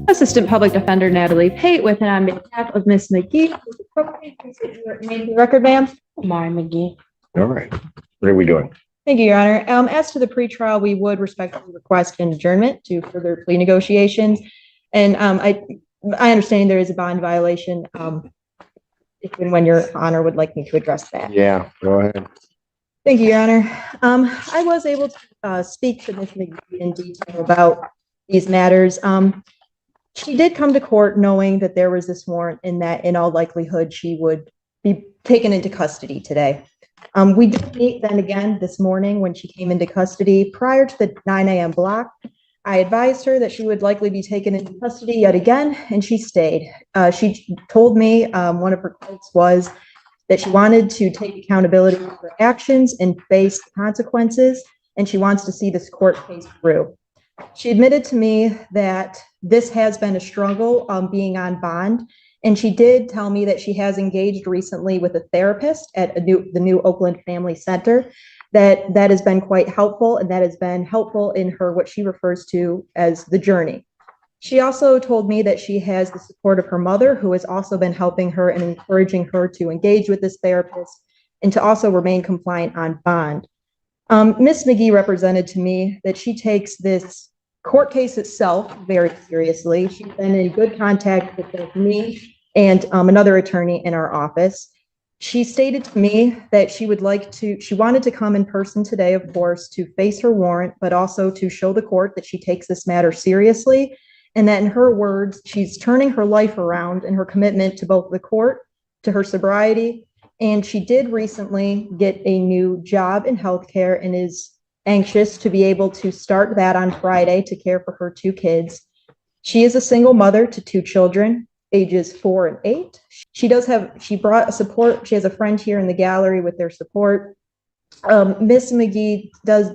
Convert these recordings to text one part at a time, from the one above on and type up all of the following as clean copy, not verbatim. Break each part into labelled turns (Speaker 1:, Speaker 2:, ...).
Speaker 1: Assistant Public Defender Natalie Pate with and on behalf of Ms. McGee. Name the record, ma'am.
Speaker 2: Mari McGee.
Speaker 3: All right. What are we doing?
Speaker 1: Thank you, Your Honor. As to the pretrial, we would respectfully request an adjournment to further plea negotiations. And I understand there is a bond violation. If and when Your Honor would like me to address that.
Speaker 3: Yeah, go ahead.
Speaker 1: Thank you, Your Honor. I was able to speak to Ms. McGee in detail about these matters. She did come to court knowing that there was this warrant and that in all likelihood she would be taken into custody today. We did meet then again this morning when she came into custody prior to the 9 a.m. block. I advised her that she would likely be taken into custody yet again, and she stayed. She told me one of her quotes was that she wanted to take accountability for her actions and face the consequences, and she wants to see this court case through. She admitted to me that this has been a struggle being on bond, and she did tell me that she has engaged recently with a therapist at the new Oakland Family Center, that has been quite helpful, and that has been helpful in her what she refers to as the journey. She also told me that she has the support of her mother, who has also been helping her and encouraging her to engage with this therapist and to also remain compliant on bond. Ms. McGee represented to me that she takes this court case itself very seriously. She's been in good contact with both me and another attorney in our office. She stated to me that she wanted to come in person today, of course, to face her warrant, but also to show the court that she takes this matter seriously, and that in her words, she's turning her life around in her commitment to both the court, to her sobriety, and she did recently get a new job in healthcare and is anxious to be able to start that on Friday to care for her 2 kids. She is a single mother to 2 children, ages 4 and 8. She brought support. She has a friend here in the gallery with their support. Ms. McGee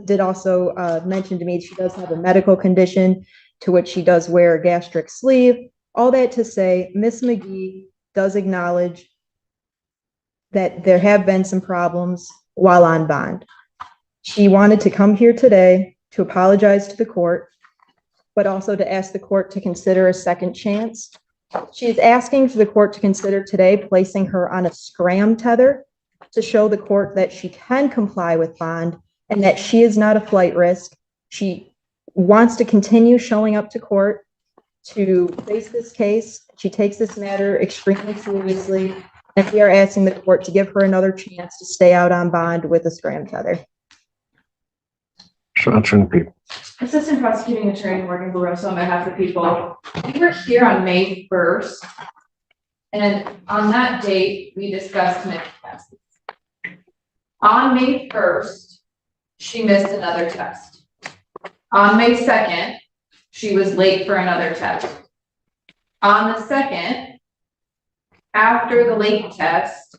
Speaker 1: did also mention to me she does have a medical condition to which she does wear a gastric sleeve. All that to say, Ms. McGee does acknowledge that there have been some problems while on bond. She wanted to come here today to apologize to the court, but also to ask the court to consider a second chance. She is asking for the court to consider today placing her on a scram tether to show the court that she can comply with bond and that she is not a flight risk. She wants to continue showing up to court to face this case. She takes this matter extremely seriously, and we are asking the court to give her another chance to stay out on bond with a scram tether.
Speaker 2: Assistant Prosecuting Attorney Morgan Barroso on behalf of the people. We were here on May 1st, and on that date, we discussed missed tests. On May 1st, she missed another test. On May 2nd, she was late for another test. On the 2nd, after the late test,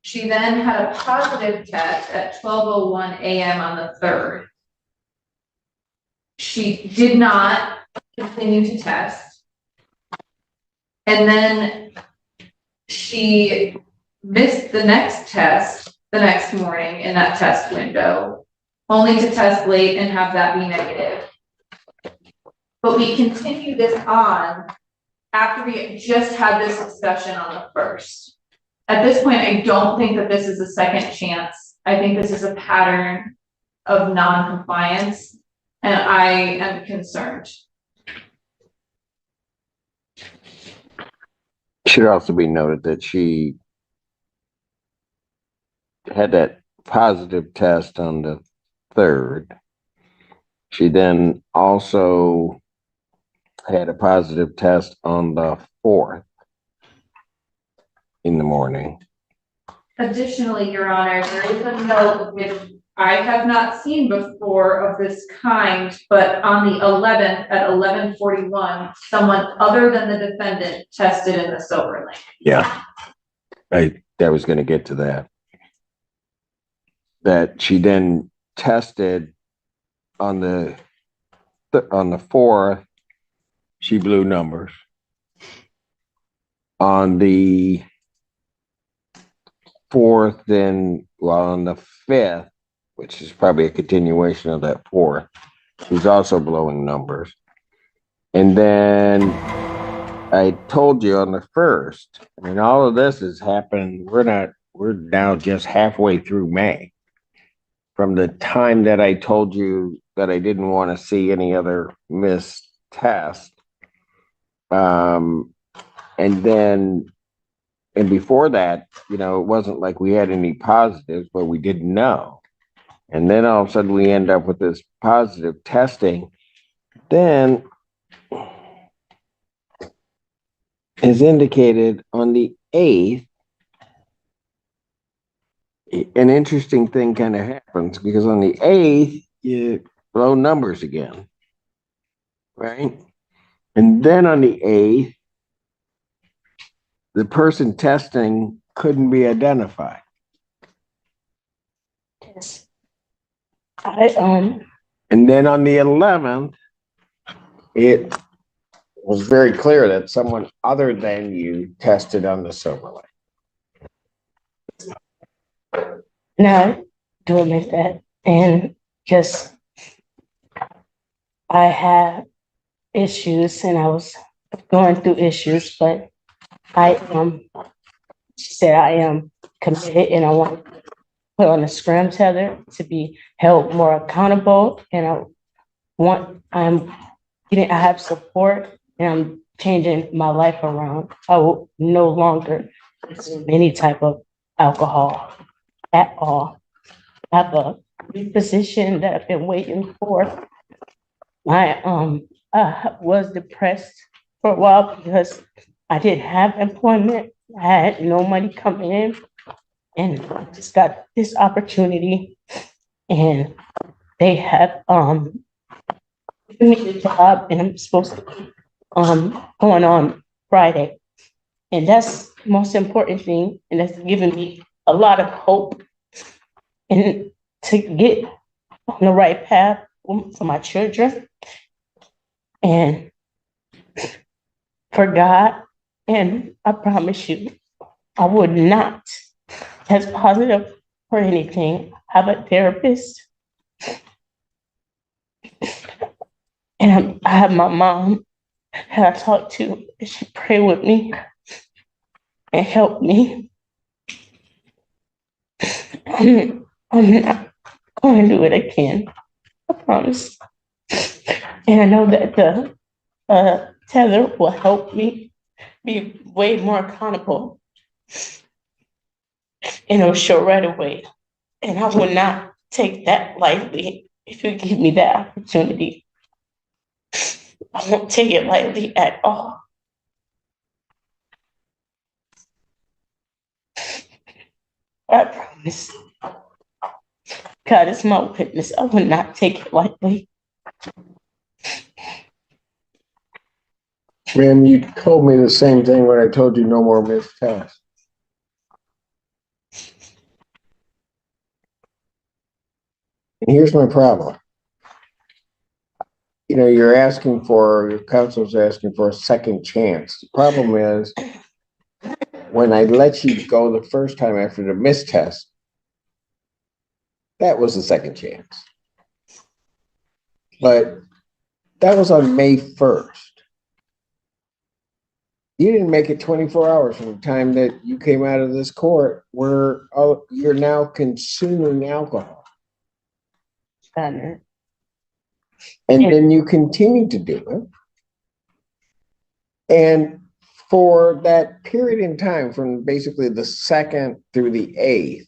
Speaker 2: she then had a positive test at 12:01 a.m. on the 3rd. She did not continue to test. And then she missed the next test the next morning in that test window, only to test late and have that be negative. But we continue this on after we just had this discussion on the 1st. At this point, I don't think that this is a second chance. I think this is a pattern of non-compliance. And I am concerned.
Speaker 3: Should also be noted that she had that positive test on the 3rd. She then also had a positive test on the 4th in the morning.
Speaker 2: Additionally, Your Honor, there is a note which I have not seen before of this kind, but on the 11th at 11:41, someone other than the defendant tested in the sober lane.
Speaker 3: Yeah, I was going to get to that. That she then tested on the 4th, she blew numbers. On the 4th, then, well, on the 5th, which is probably a continuation of that 4th, she's also blowing numbers. And then I told you on the first, and all of this has happened. We're now just halfway through May. From the time that I told you that I didn't want to see any other missed tests. Um, and then, and before that, you know, it wasn't like we had any positives, but we didn't know. And then all of a sudden we end up with this positive testing. Then, as indicated on the 8th, an interesting thing kind of happens because on the 8th, you blow numbers again, right? And then on the 8th, the person testing couldn't be identified.
Speaker 4: Yes.
Speaker 3: And then on the 11th, it was very clear that someone other than you tested on the overlay.
Speaker 4: No, do admit that. And just, I have issues and I was going through issues, but she said I am committed and I want to put on a scrum tether to be held more accountable. And I have support and I'm changing my life around. I will no longer consume any type of alcohol at all. I have a reposition that I've been waiting for. I was depressed for a while because I didn't have employment. I had no money coming in, and I just got this opportunity, and they have given me the job, and I'm supposed to be going on Friday, and that's the most important thing, and that's given me a lot of hope, and to get on the right path for my children, and for God. And I promise you, I would not test positive for anything. I have a therapist. And I have my mom that I talk to, and she pray with me and help me. I'm not going to do it again. I promise. And I know that the tether will help me be way more accountable. And it'll show right away. And I will not take that lightly if you give me that opportunity. I won't take it lightly at all. I promise. God is my witness. I will not take it lightly.
Speaker 3: Ma'am, you told me the same thing when I told you no more missed tests. And here's my problem. You know, your counsel's asking for a second chance. The problem is, when I let you go the first time after the missed test, that was the second chance. But that was on May 1st. You didn't make it 24 hours from the time that you came out of this court where you're now consuming alcohol. And then you continue to do it. And for that period in time, from basically the 2nd through the 8th,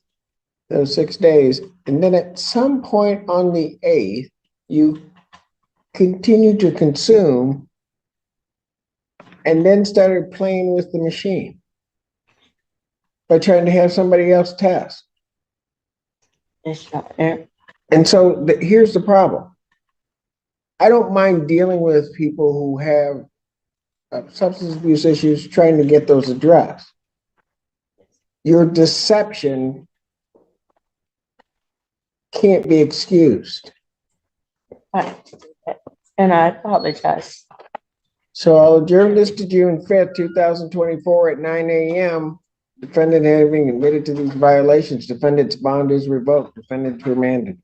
Speaker 3: those 6 days, and then at some point on the 8th, you continue to consume and then started playing with the machine by trying to have somebody else test.
Speaker 4: It's not fair.
Speaker 3: And so here's the problem. I don't mind dealing with people who have substance abuse issues, trying to get those addressed. Your deception can't be excused.
Speaker 4: And I apologize.
Speaker 3: So I'll adjourn this to June 5th, 2024 at 9 a.m. Defendant having admitted to these violations. Defendant's bond is revoked. Defendant's remanded.